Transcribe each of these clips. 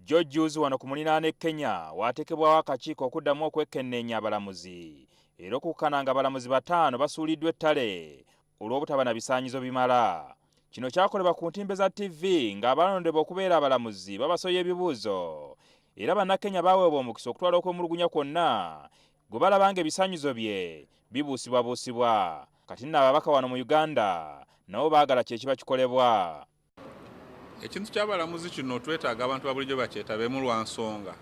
Judges wano ku muliraano Kenya waatekebwawo akakiiko okuddamu okwekenneenya abalamuzi era okukananga abalamuzi 5 basuuliddwa ettale olw'obutaba na bisaanyizo bimala. Kino kyakolebwa ku ntimbe za TV ng'abalondebwa okubeera abalamuzi babasoya ebibuuzo era bannakenya baaweebwa omukisa okutwala okwemulugunya kwonna gwe balaba ng'ebisaanyizo bye bibuusibwabuusibwa. Kati nno ababaka wano mu Uganda nabo baagala kye kiba kikolebwa. Ekintu ky'abalamuzi kino twetaaga abantu babulijjo bakyetabemu lwa nsonga.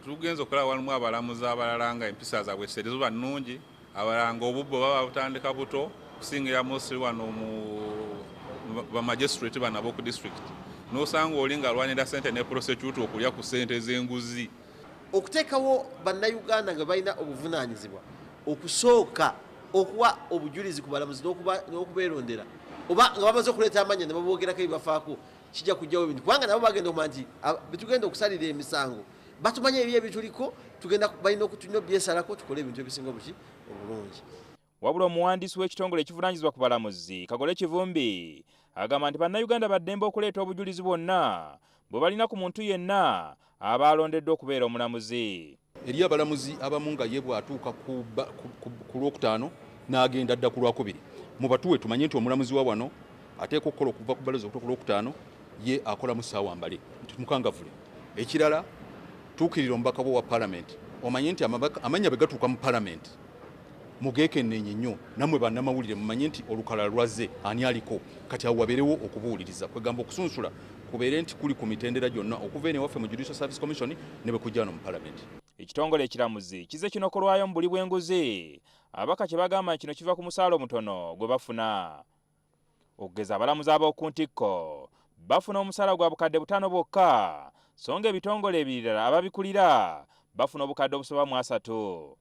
Tugenza okulaba walimu abalamuzi abalala nga empisa zaabwe serizo nnungi, abalala nga obubbo baba butandika buto kusingira mostly wano mu bamagistrate bano ab'oku district. N'osanga oli ng'alwanira ssente ne prosecute okulya ku ssente z'enguzi. Okuteekawo bannayuganda nga balina obuvunaanyizibwa okusooka okuwa obujulizi ku balamuzi n'okubeerondera oba nga bamaze okuleeta amanya ne baboogerako ebibafaako kijja kujjawo ebintu kubanga nabo bagenda okumanya nti betugenda okusalira emisango batumanya ebi ebituliko tugenda balina okutulina obyesalako tukole ebintu ebisinga obulungi. Wabula omuwandiisi w'ekitongole ekivunaanyizibwa ku balamuzi Kagole Kivumbi agamba nti bannayuganda baddembe okuleeta obujulizi bwonna bwe balina ku muntu yenna aba alondeddwa okubeera omulamuzi. Eri abalamuzi abamu nga ye bw'atuuka ku lwokutaano n'agenda dda ku lwakubiri mu batuwe tumanye nti omulamuzi wa wano ateeka okukola okuva ku balozi okutuuka ku lwokutaano ye akola mu ssaawa mbale mukangavule. Ekirala tuukirira omubaka wa paalamenti omanye nti amanya bwe gatuuka mu paalamenti mugeekenneenye nnyo nammwe bannamawulire mumanye nti olukalala lwazze ani aliko kati awo wabeerewo okubuuliriza kwegamba okusunsula kubeere nti kuli ku mitendera gyonna okuva eno ewaffe mu Judicial Service Commission ne bwe kujja wano mu paalamenti. Ekitongole ekiramuzi kize kinokolwayo mu buli bw'enguzi abaka kye bagamba kino kiva ku musaala omutono gwe bafuna. Okugeza abalamuzi ab'oku ntikko bafuna omusaala gwa bukadde 5 bwokka so nga ebitongole ebirala ababikulira bafuna obukadde obusoba mu 3.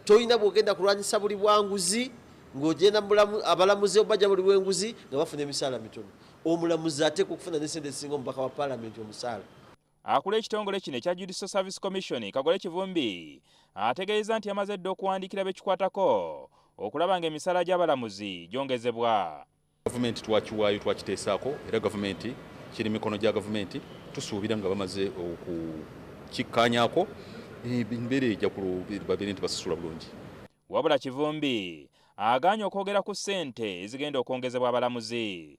Toyina bwogenda kulwanyisa buli bwanguzi ng'ogenda abalamuzi obajja buli bw'enguzi nga bafuna emisaala mitono. Omulamuzi ateekwa okufuna n'essente ezisinga omubaka wa paalamenti omusaala. Akula ekitongole kino ekya Judicial Service Commission Kagole Kivumbi ategeeza nti yamaze dda okuwandiikira bekikwatako okulaba ng'emisaala gy'abalamuzi gyongezebwa. Gavumenti twakiwaayo twakiteesaako era gavumenti kiri mikono gya gavumenti tusuubira nga bamaze okukikkaanyaako embeera ejja babeere nti basasula bulungi. Wabula Kivumbi agaanye okwogera ku ssente ezigenda okwongezebwa abalamuzi.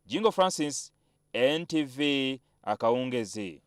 Jingo Francis, NTV, Akawungeezi.